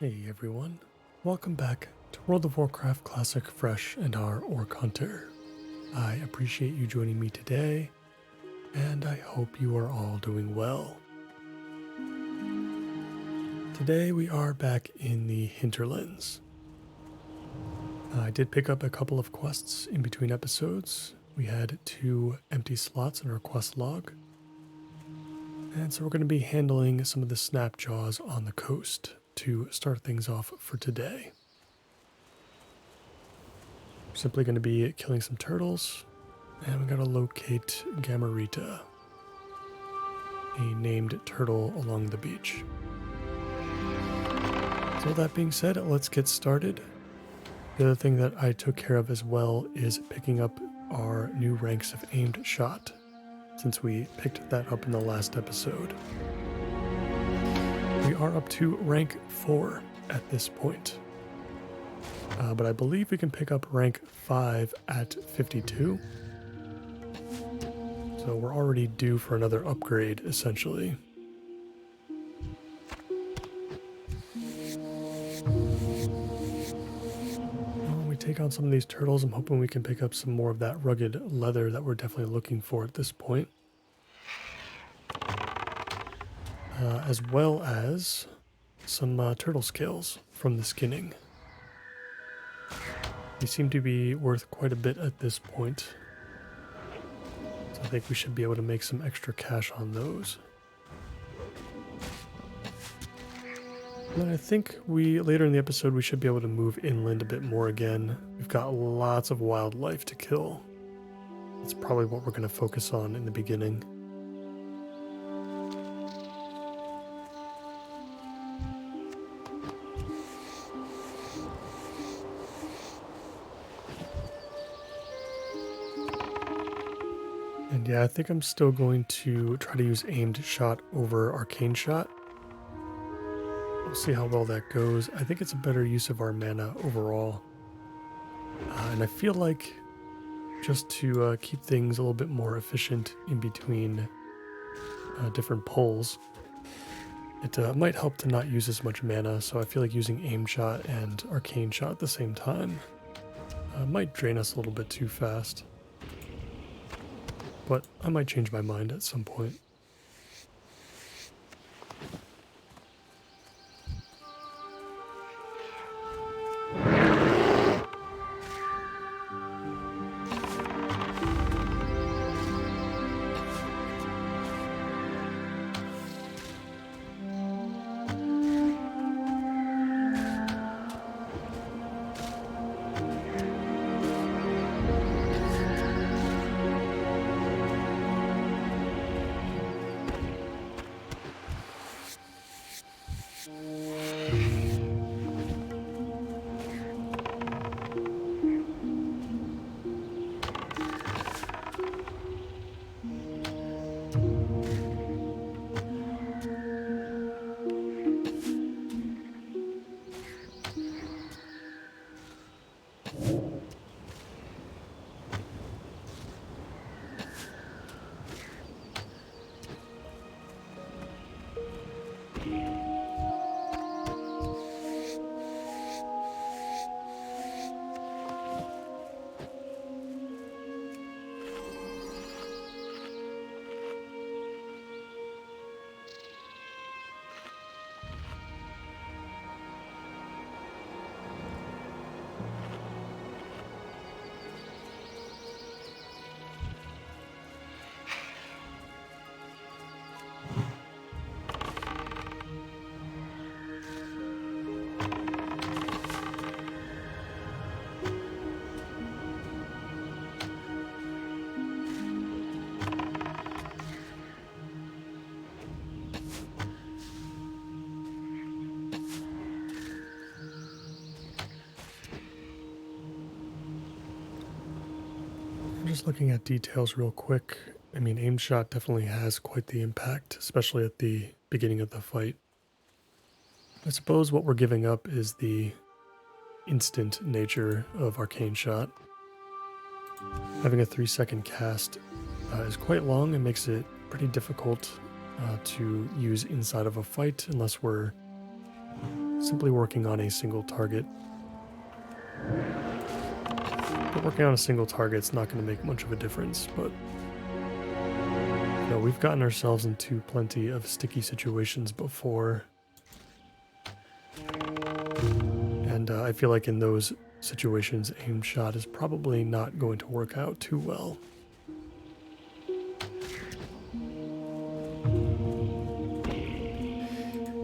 Hey everyone, welcome back to World of Warcraft Classic Fresh and our Orc Hunter. I appreciate you joining me today, and I hope you are all doing well. Today we are back in the Hinterlands. I did pick up a couple of quests in between episodes. We had 2 empty slots in our quest log, and so we're going to be handling some of the snapjaws on the coast to start things off for today. Simply going to be killing some turtles, and we got to locate Gamarita, a named turtle along the beach. So that being said, let's get started. The other thing that I took care of as well is picking up our new ranks of aimed shot, since we picked that up in the last episode. We are up to rank 4 at this point, but I believe we can pick up rank 5 at 52. So we're already due for another upgrade, essentially. When we take on some of these turtles, I'm hoping we can pick up some more of that rugged leather that we're definitely looking for at this point. As well as some turtle scales from the skinning. They seem to be worth quite a bit at this point, so I think we should be able to make some extra cash on those. And then I think later in the episode we should be able to move inland a bit more again. We've got lots of wildlife to kill. That's probably what we're going to focus on in the beginning. And yeah, I think I'm still going to try to use aimed shot over arcane shot. We'll see how well that goes. I think it's a better use of our mana overall. And I feel like just to keep things a little bit more efficient in between different pulls, it might help to not use as much mana. So I feel like using aimed shot and arcane shot at the same time might drain us a little bit too fast. But I might change my mind at some point. Just looking at details real quick, I mean, aim shot definitely has quite the impact, especially at the beginning of the fight. I suppose what we're giving up is the instant nature of arcane shot. Having a 3-second cast is quite long and makes it pretty difficult to use inside of a fight unless we're simply working on a single target. But working on a single target's not going to make much of a difference, but we've gotten ourselves into plenty of sticky situations before. And I feel like in those situations, aim shot is probably not going to work out too well.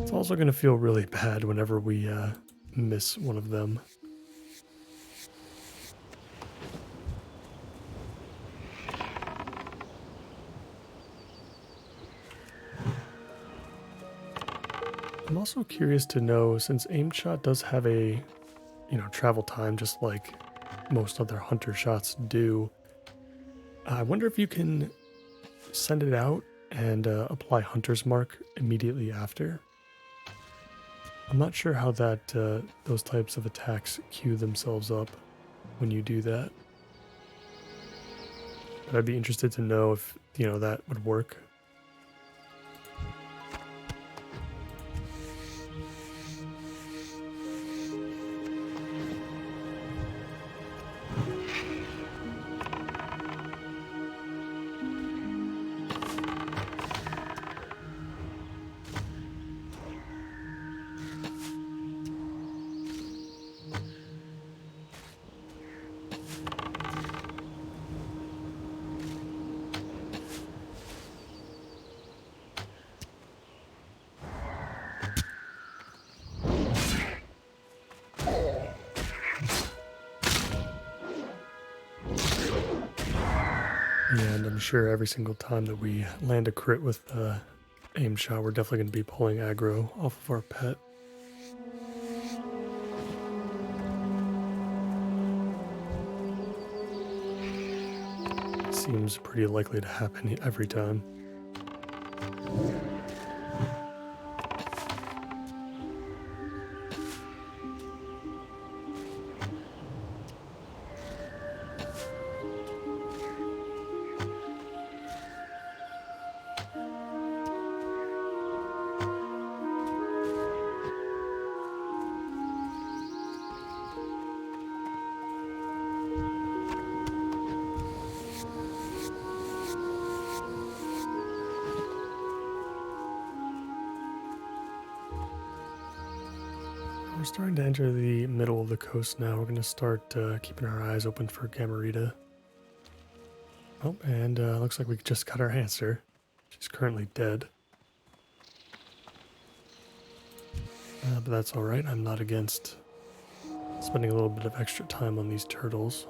It's also going to feel really bad whenever we miss one of them. I'm also curious to know, since aim shot does have a, travel time just like most other hunter shots do, I wonder if you can send it out and apply hunter's mark immediately after. I'm not sure how that those types of attacks queue themselves up when you do that. But I'd be interested to know if, that would work. And I'm sure every single time that we land a crit with aim shot, we're definitely going to be pulling aggro off of our pet. Seems pretty likely to happen every time. We're starting to enter the middle of the coast now. We're going to start keeping our eyes open for Gamarita. Oh, and looks like we just got our answer. She's currently dead. But that's alright. I'm not against spending a little bit of extra time on these turtles.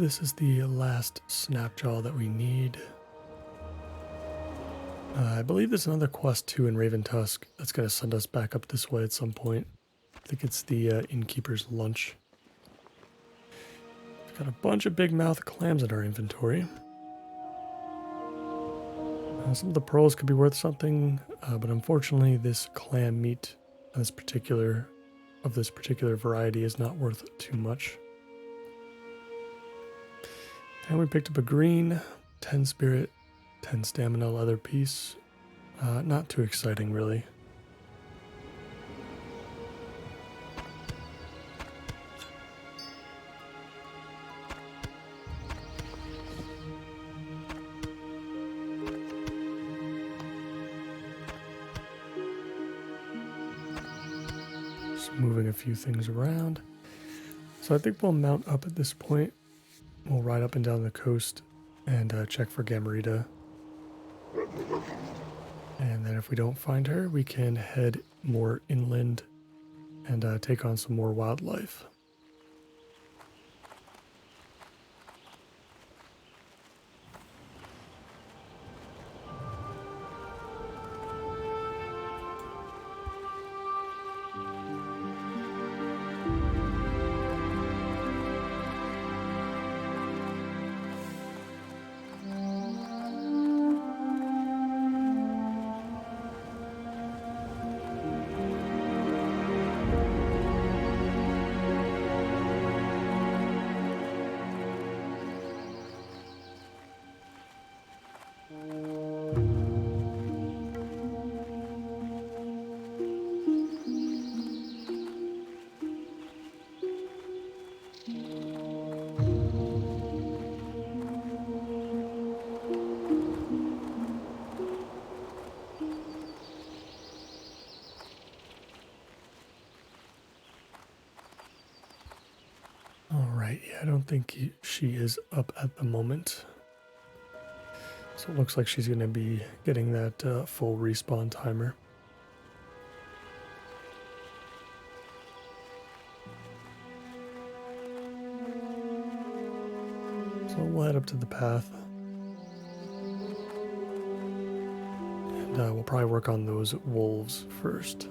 this is the last snapjaw that we need. I believe there's another quest too in Raven Tusk that's going to send us back up this way at some point. I think it's the innkeeper's lunch. We've got a bunch of big mouth clams in our inventory. Some of the pearls could be worth something, but unfortunately this clam meat of this particular variety is not worth too much. And we picked up a green 10 spirit, 10 stamina leather piece. Not too exciting, really. Just moving a few things around. So I think we'll mount up at this point. We'll ride up and down the coast and check for Gamarita. And then if we don't find her, we can head more inland and take on some more wildlife. Alright, yeah, I don't think she is up at the moment. So it looks like she's going to be getting that full respawn timer. So we'll head up to the path. And we'll probably work on those wolves first.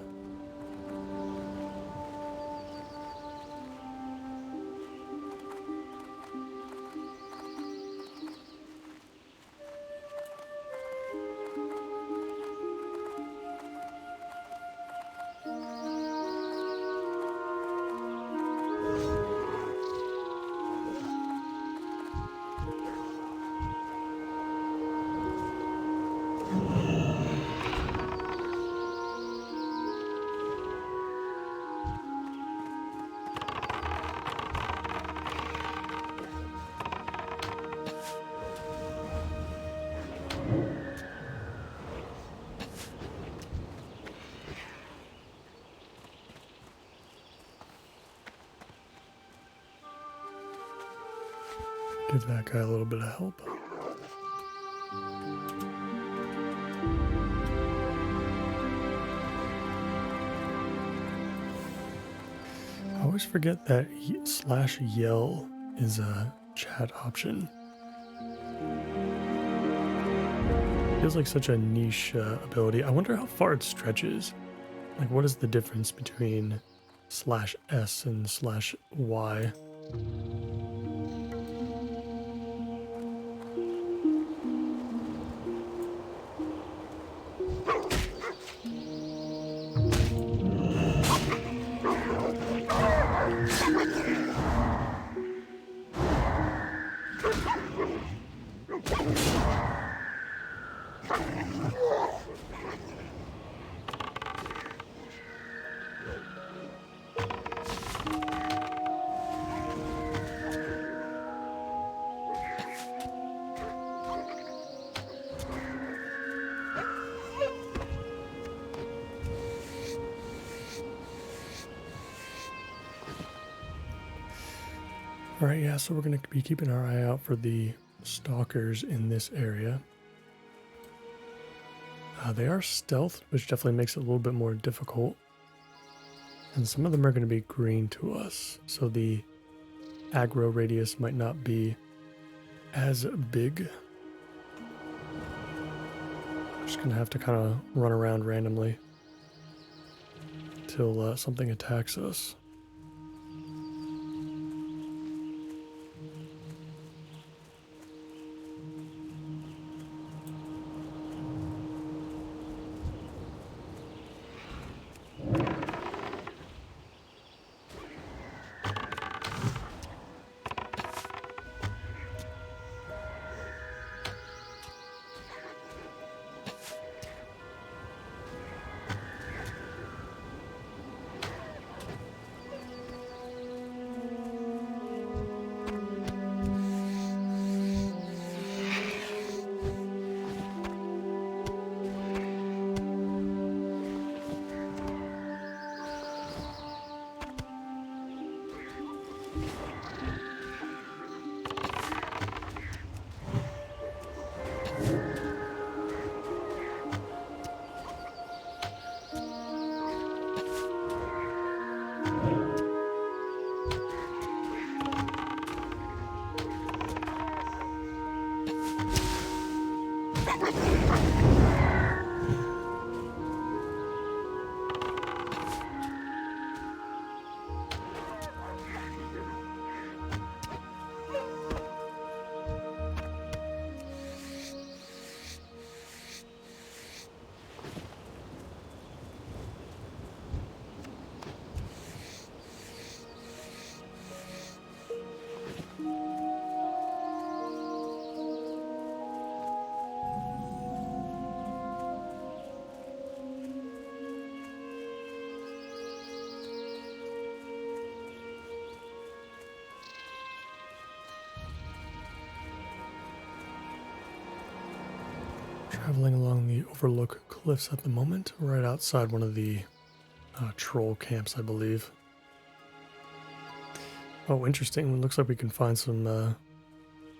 Give that guy a little bit of help. I always forget that /yell is a chat option. Feels like such a niche ability. I wonder how far it stretches. Like, what is the difference between /s and /y? Alright, yeah, so we're going to be keeping our eye out for the stalkers in this area. They are stealth, which definitely makes it a little bit more difficult. And some of them are going to be green to us, so the aggro radius might not be as big. Just gonna have to kind of run around randomly till something attacks us. Traveling along the Overlook Cliffs at the moment, right outside one of the troll camps, I believe. Oh, interesting. Looks like we can find some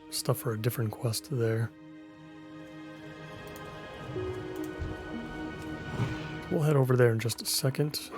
stuff for a different quest there. We'll head over there in just a second.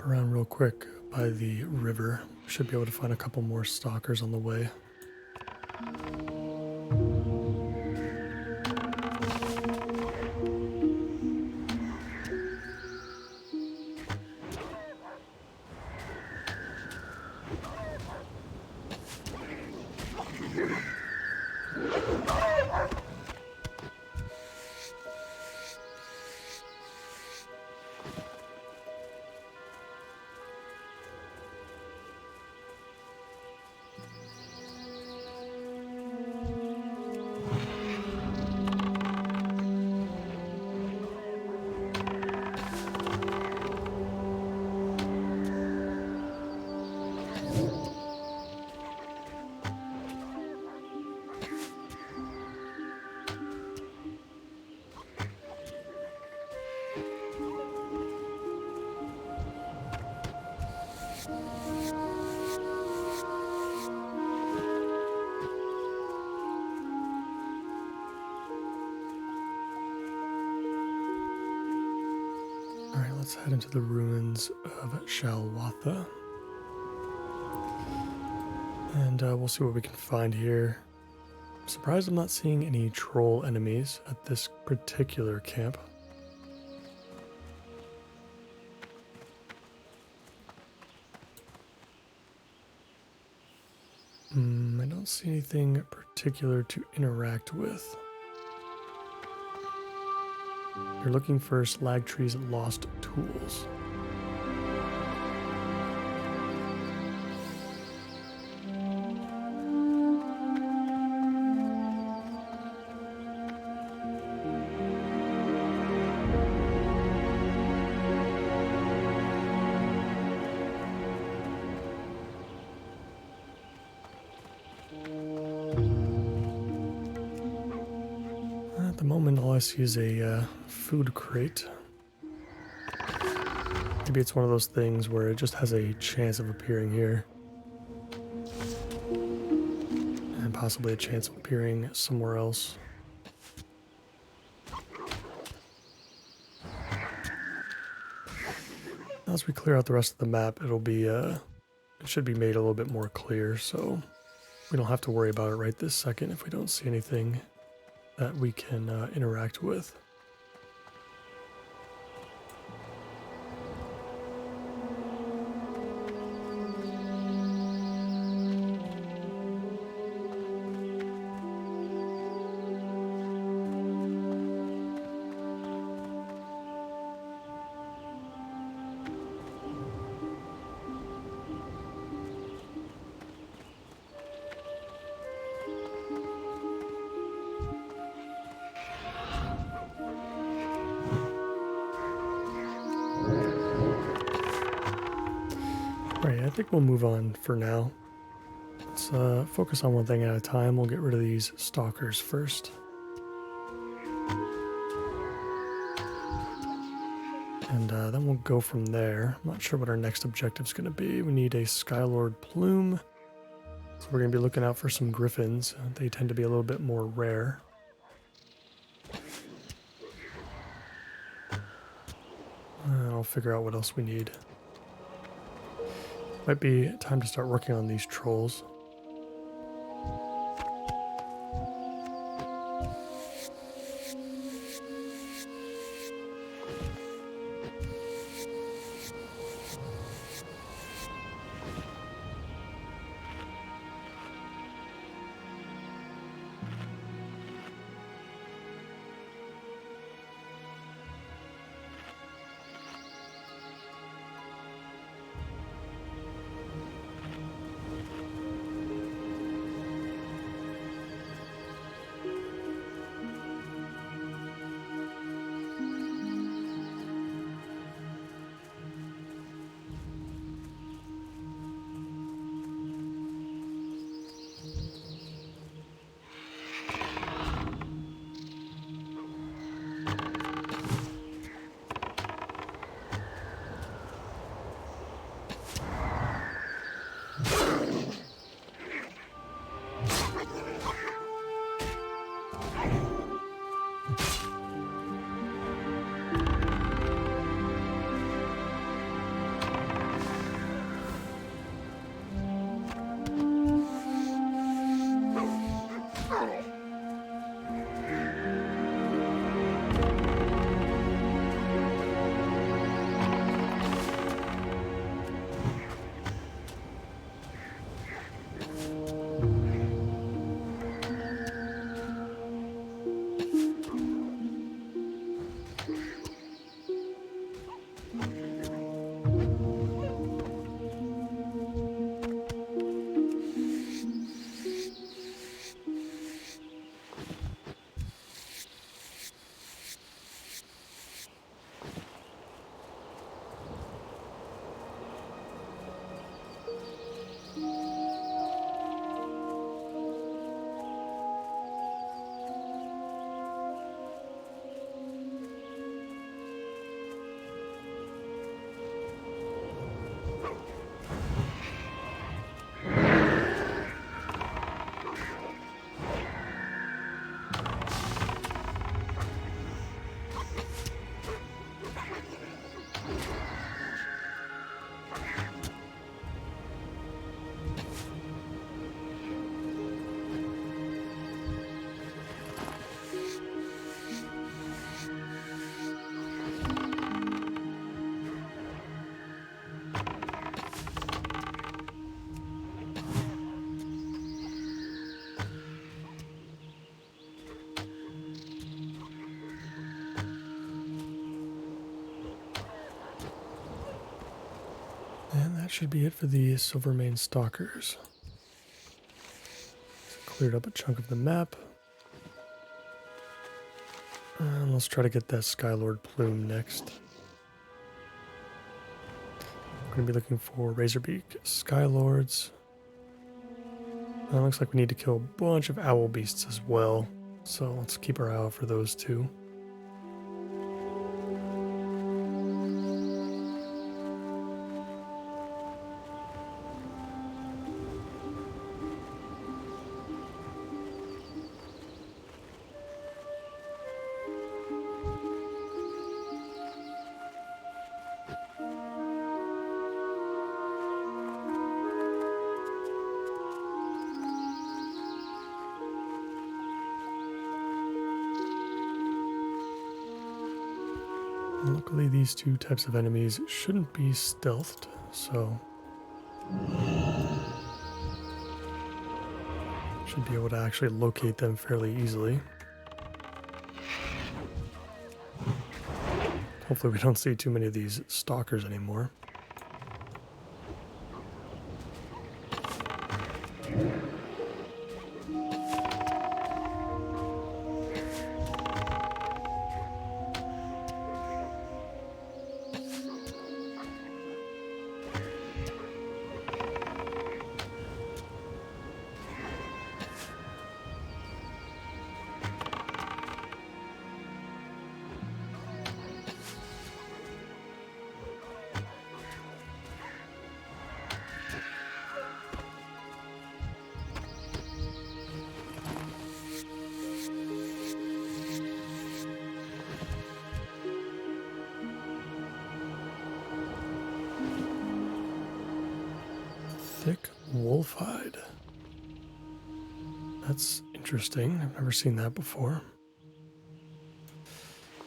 Around real quick by the river. Should be able to find a couple more stalkers on the way. Alright, let's head into the ruins of Shalwatha. And we'll see what we can find here. I'm surprised I'm not seeing any troll enemies at this particular camp. I don't see anything particular to interact with. You're looking for Slag Tree's lost tools. At the moment, all I see is a food crate. Maybe it's one of those things where it just has a chance of appearing here. And possibly a chance of appearing somewhere else. As we clear out the rest of the map, it should be made a little bit more clear, so we don't have to worry about it right this second if we don't see anything that we can interact with. Alright, I think we'll move on for now. Let's focus on one thing at a time. We'll get rid of these stalkers first. And then we'll go from there. I'm not sure what our next objective is going to be. We need a Skylord plume. So we're going to be looking out for some griffins. They tend to be a little bit more rare. I'll figure out what else we need. Might be time to start working on these trolls. And that should be it for the Silvermane Stalkers. Cleared up a chunk of the map. And let's try to get that Skylord plume next. We're going to be looking for Razorbeak Skylords. Looks like we need to kill a bunch of owl beasts as well. So let's keep our eye out for those two. Luckily, these two types of enemies shouldn't be stealthed, so should be able to actually locate them fairly easily. Hopefully we don't see too many of these stalkers anymore. Thick wolf hide. That's interesting. I've never seen that before.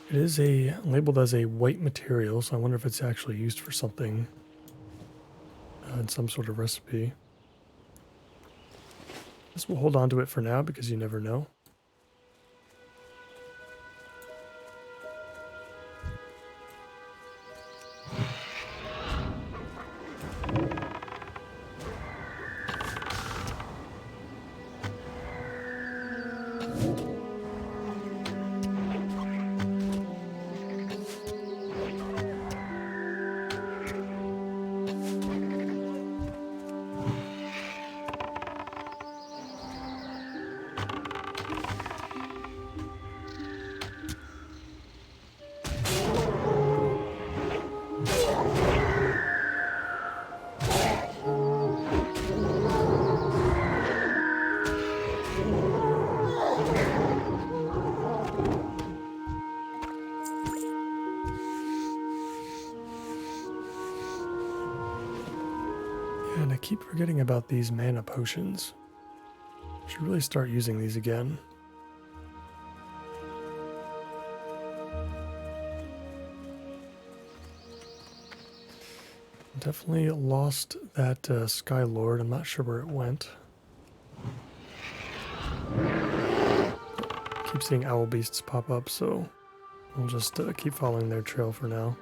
It is labeled as a white material, so I wonder if it's actually used for something in some sort of recipe. I guess we'll hold on to it for now because you never know. And I keep forgetting about these mana potions. Should really start using these again. Definitely lost that Skylord. I'm not sure where it went. Keep seeing owl beasts pop up, so we'll just keep following their trail for now.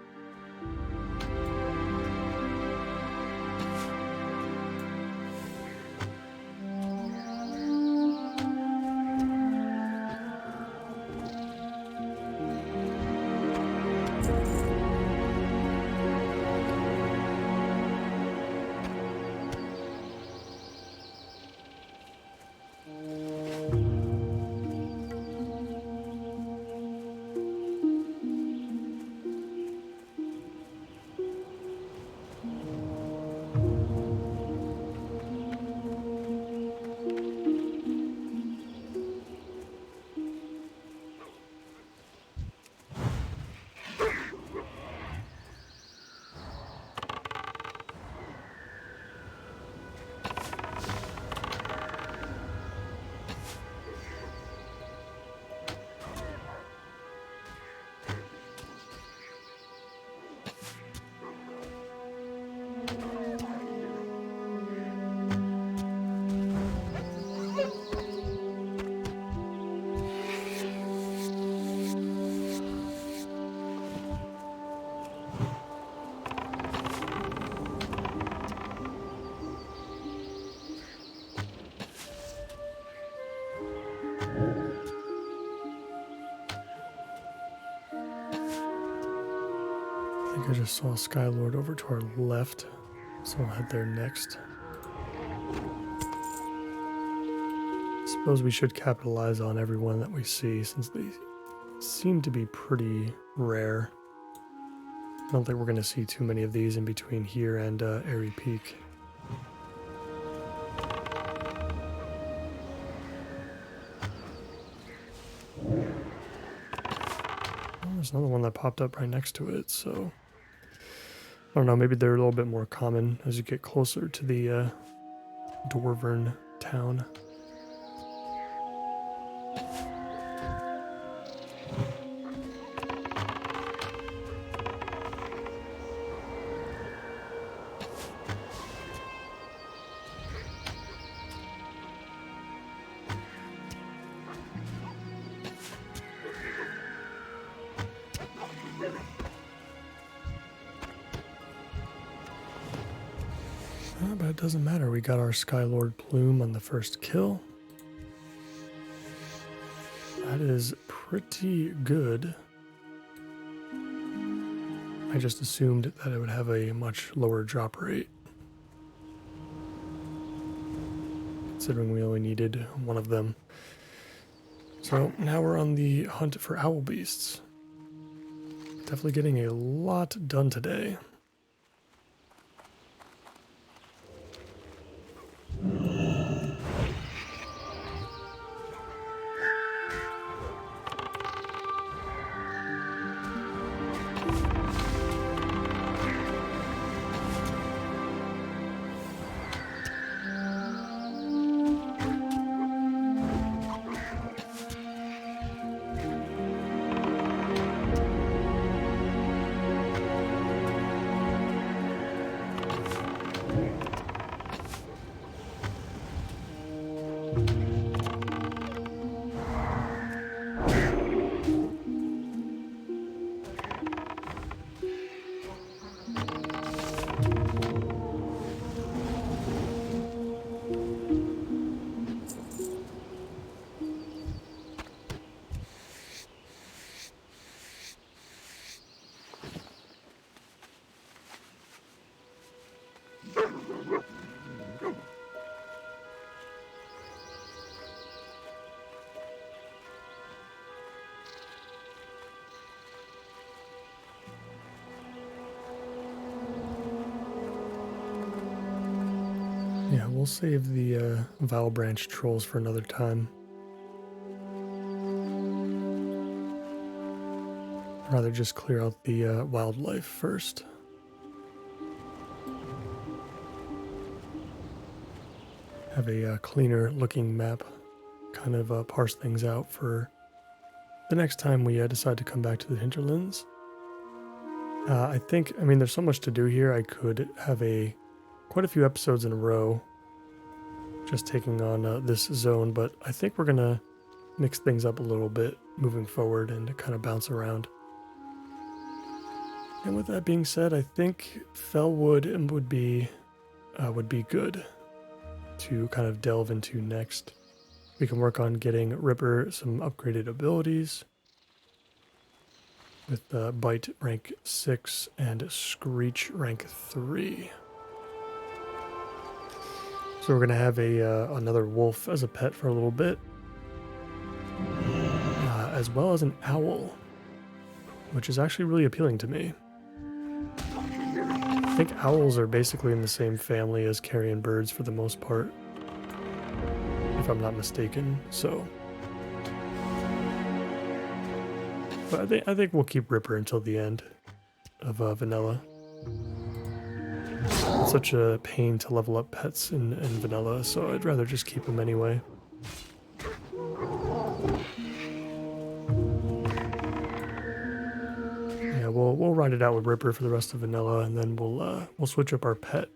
think I just saw a Skylord over to our left, so I'll head there next. Suppose we should capitalize on everyone that we see since they seem to be pretty rare. I don't think we're going to see too many of these in between here and Airy Peak. There's another one that popped up right next to it, so I don't know, maybe they're a little bit more common as you get closer to the Dwarven town. But it doesn't matter, we got our Skylord plume on the first kill. That is pretty good. I just assumed that it would have a much lower drop rate, considering we only needed one of them. So now we're on the hunt for owl beasts. Definitely getting a lot done today. Yeah, we'll save the Vile Branch trolls for another time. I'd rather just clear out the wildlife first. Have a cleaner looking map, kind of parse things out for the next time we decide to come back to the hinterlands. I mean, there's so much to do here. I could have quite a few episodes in a row just taking on this zone, but I think we're gonna mix things up a little bit moving forward and kind of bounce around. And with that being said, I think Fellwood would be good to kind of delve into next. We can work on getting Ripper some upgraded abilities with Bite rank 6 and Screech rank 3. So we're going to have another wolf as a pet for a little bit, as well as an owl, which is actually really appealing to me. I think owls are basically in the same family as carrion birds for the most part, if I'm not mistaken. So, but I think we'll keep Ripper until the end of vanilla. It's such a pain to level up pets in vanilla, so I'd rather just keep them anyway. Yeah, we'll ride it out with Ripper for the rest of vanilla, and then we'll switch up our pet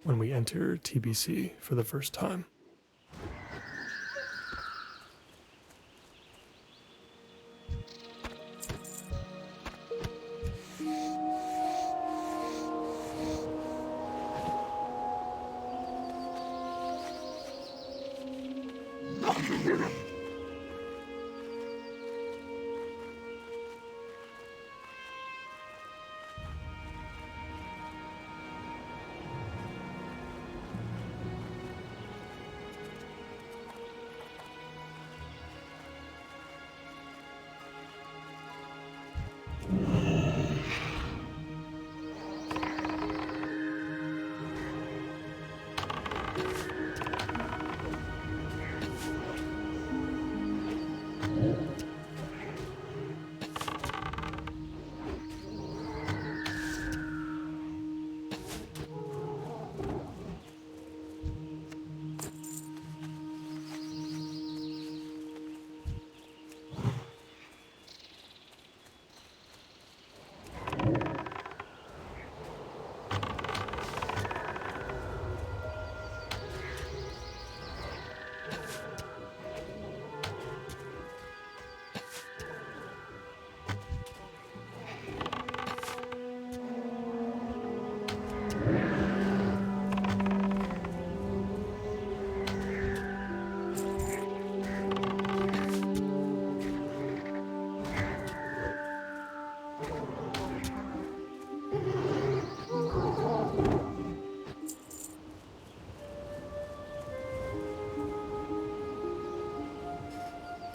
when we enter TBC for the first time.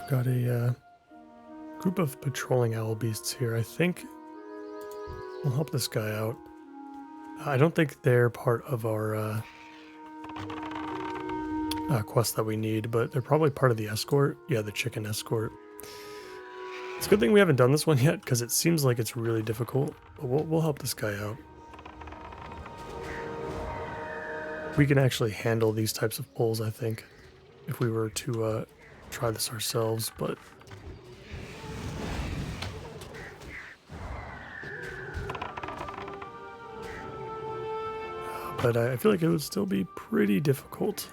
Got a group of patrolling owl beasts here. I think we'll help this guy out. I don't think they're part of our quest that we need, but they're probably part of the escort. Yeah, the chicken escort. It's a good thing we haven't done this one yet, because it seems like it's really difficult. But we'll help this guy out. We can actually handle these types of pulls, I think, if we were to try this ourselves, but... But I feel like it would still be pretty difficult.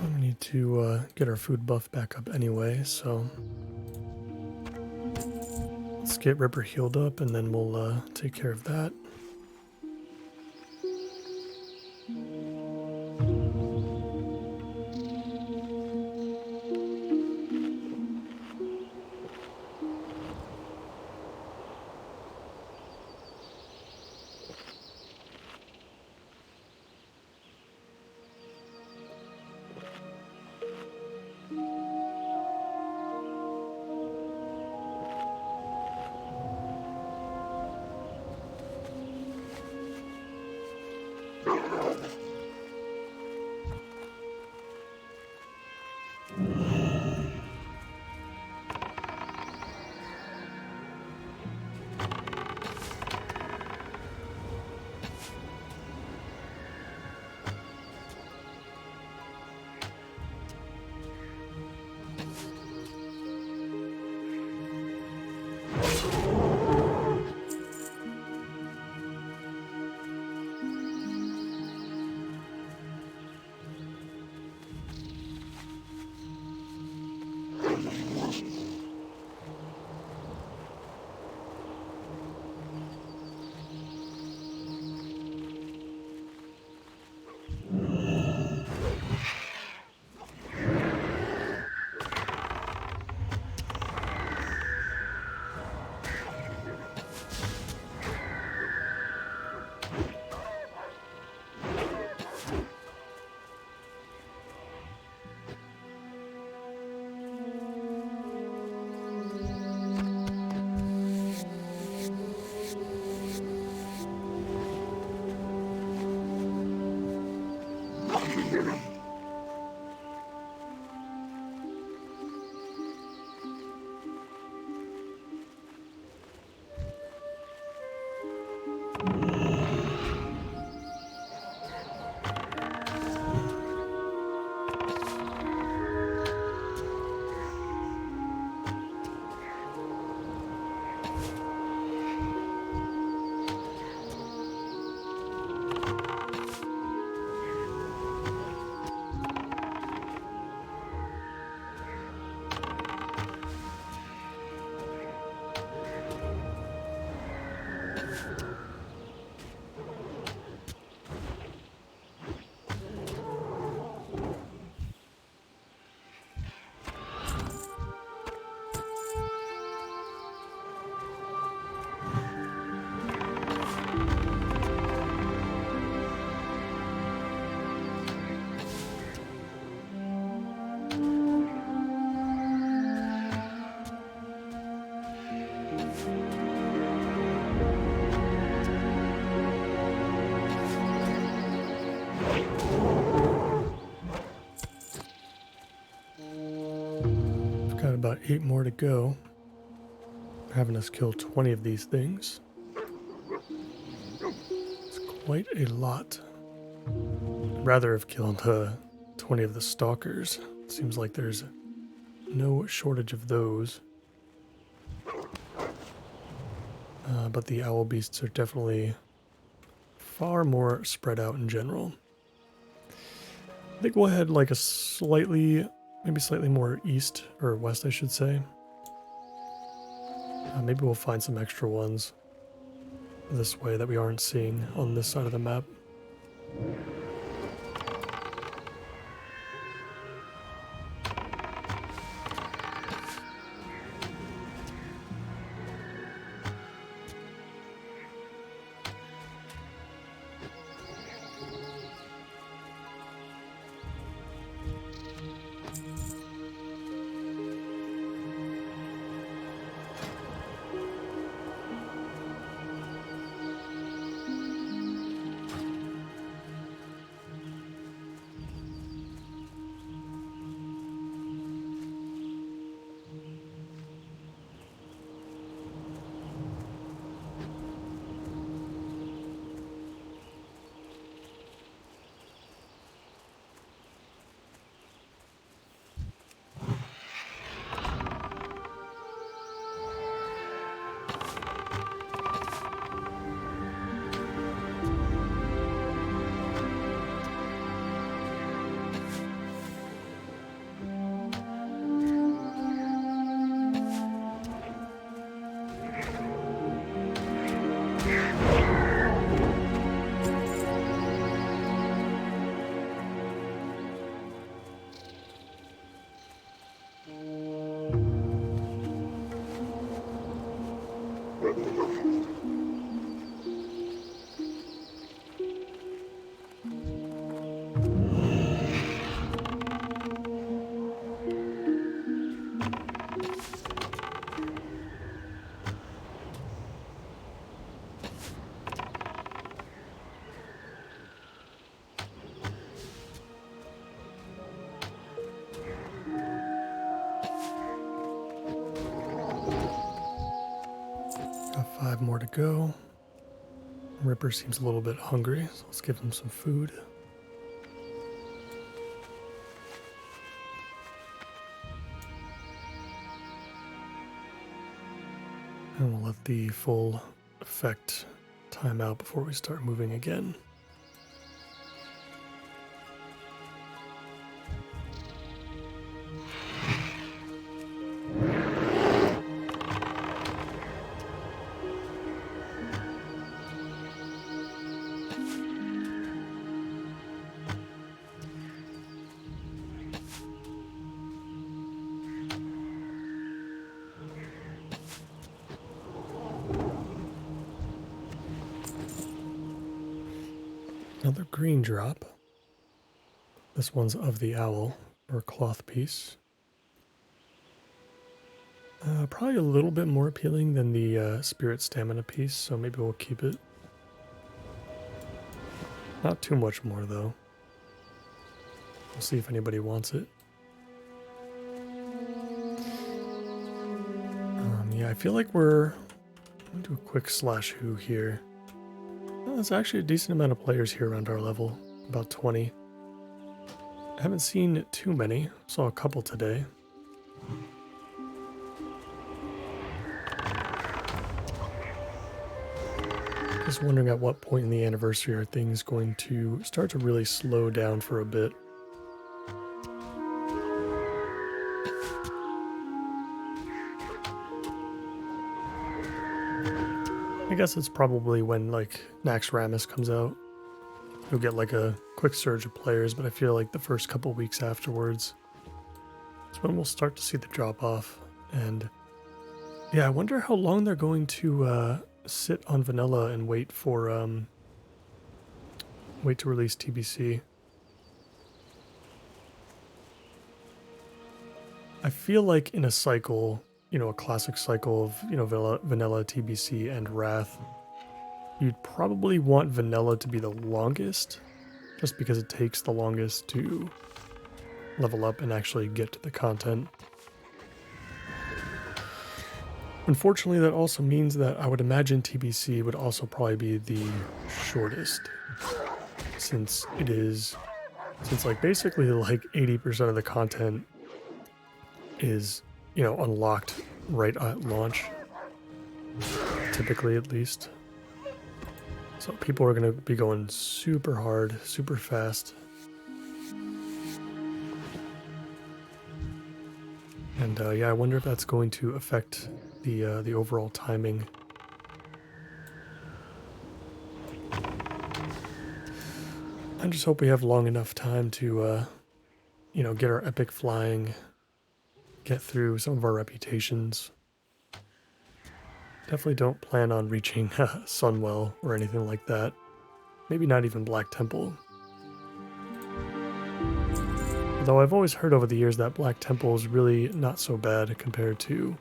We need to get our food buff back up anyway, so... Let's get Ripper healed up, and then we'll take care of that. Got about 8 more to go. Having us kill 20 of these things. It's quite a lot. I'd rather have killed 20 of the stalkers. Seems like there's no shortage of those. But the owl beasts are definitely far more spread out in general. I think we'll head like a maybe slightly more east, or west I should say. Maybe we'll find some extra ones this way that we aren't seeing on this side of the map. 5 more to go. Ripper seems a little bit hungry, so let's give him some food. And we'll let the full effect time out before we start moving again. Another green drop. This one's of the owl, or cloth piece. Probably a little bit more appealing than the spirit stamina piece, so maybe we'll keep it. Not too much more though. We'll see if anybody wants it. Yeah, I feel like we're going to do a quick /who here. Well, there's actually a decent amount of players here around our level, about 20. I haven't seen too many, saw a couple today. Just wondering at what point in the anniversary are things going to start to really slow down for a bit. I guess it's probably when like Naxxramas comes out. You'll get like a quick surge of players, but I feel like the first couple weeks afterwards is when we'll start to see the drop off. And yeah, I wonder how long they're going to sit on vanilla and wait to release TBC. I feel like in a cycle, you know, a classic cycle of, you know, vanilla, TBC, and Wrath, you'd probably want vanilla to be the longest, just because it takes the longest to level up and actually get to the content. Unfortunately, that also means that I would imagine TBC would also probably be the shortest, since like basically like 80% of the content is, you know, unlocked right at launch, typically at least. So people are going to be going super hard, super fast. And yeah, I wonder if that's going to affect the overall timing. I just hope we have long enough time to, you know, get our epic flying, get through some of our reputations. Definitely don't plan on reaching Sunwell or anything like that. Maybe not even Black Temple. Though I've always heard over the years that Black Temple is really not so bad compared to,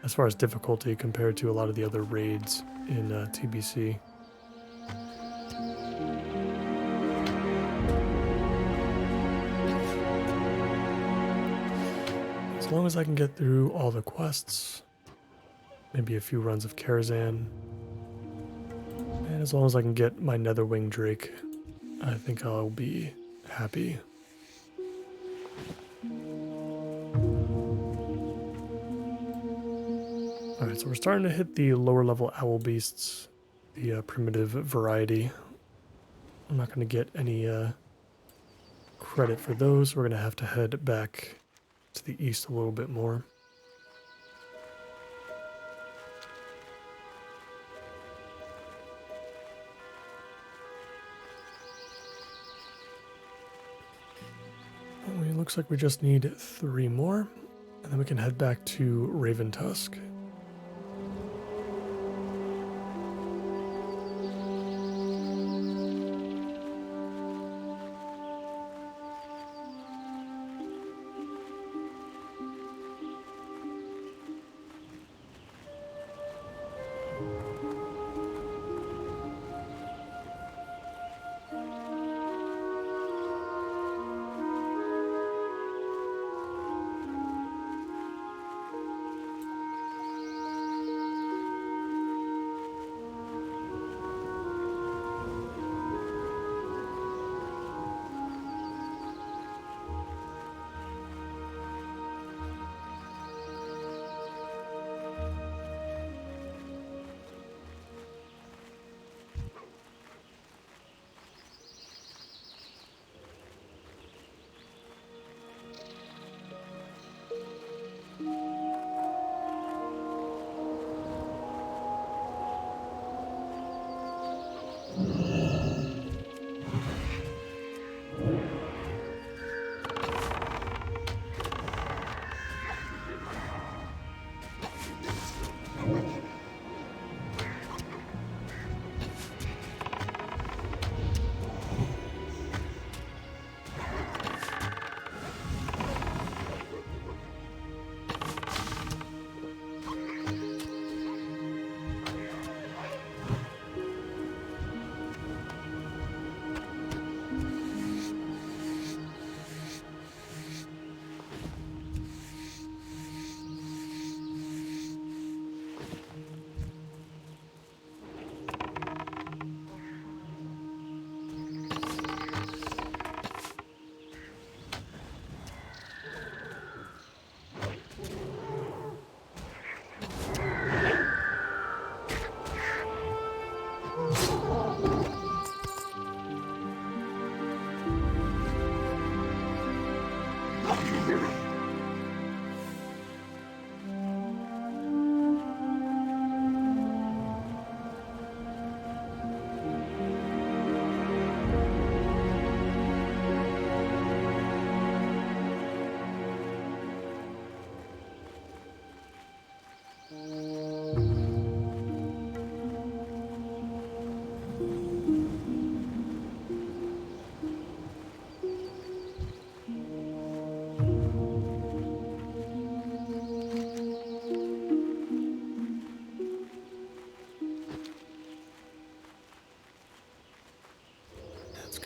as far as difficulty, compared to a lot of the other raids in TBC. As long as I can get through all the quests, maybe a few runs of Karazhan, and as long as I can get my Netherwing Drake, I think I'll be happy. Alright, so we're starting to hit the lower level owl beasts, the primitive variety. I'm not going to get any credit for those. We're going to have to head back to the east a little bit more. It looks like we just need 3 more, and then we can head back to Raven Tusk.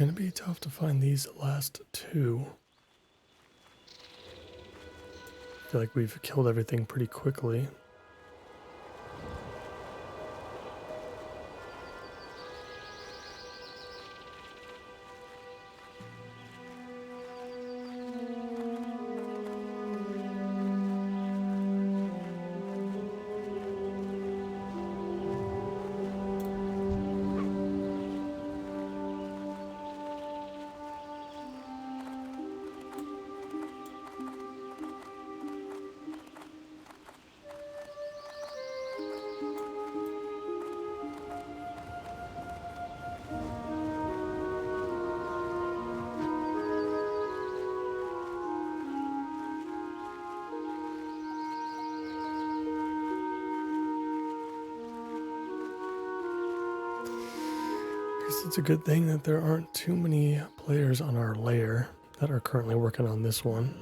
going to be tough to find these last two. I feel like we've killed everything pretty quickly. It's a good thing that there aren't too many players on our layer that are currently working on this one.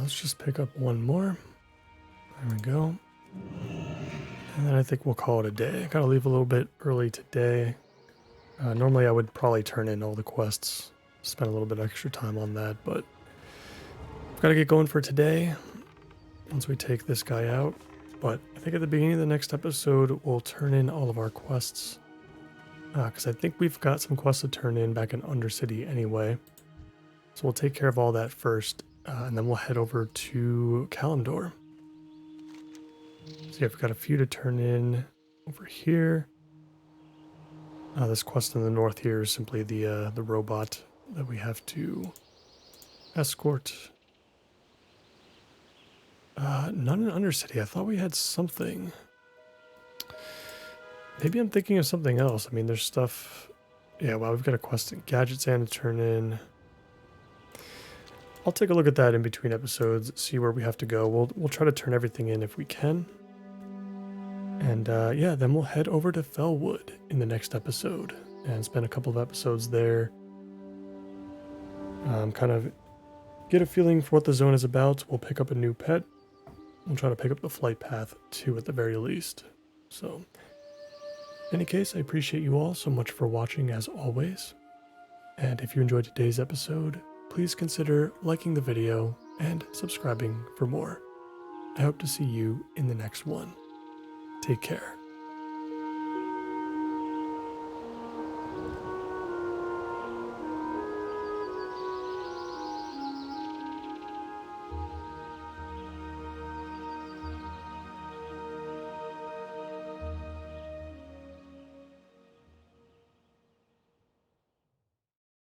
Let's just pick up one more. There we go. And then I think we'll call it a day. I gotta leave a little bit early today. Normally I would probably turn in all the quests, spend a little bit extra time on that, but I've gotta get going for today once we take this guy out. But I think at the beginning of the next episode, we'll turn in all of our quests. Because I think we've got some quests to turn in back in Undercity anyway. So we'll take care of all that first. And then we'll head over to Kalimdor. So yeah, we've got a few to turn in over here. This quest in the north here is simply the robot that we have to escort. None in Undercity. I thought we had something. Maybe I'm thinking of something else. I mean, there's stuff. Yeah, well, we've got a quest in Gadgetzan to turn in. I'll take a look at that in between episodes, see where we have to go. We'll try to turn everything in if we can. And yeah, then we'll head over to Fellwood in the next episode and spend a couple of episodes there. Kind of get a feeling for what the zone is about. We'll pick up a new pet. We'll try to pick up the flight path too at the very least. So, in any case, I appreciate you all so much for watching as always. And if you enjoyed today's episode, please consider liking the video and subscribing for more. I hope to see you in the next one. Take care.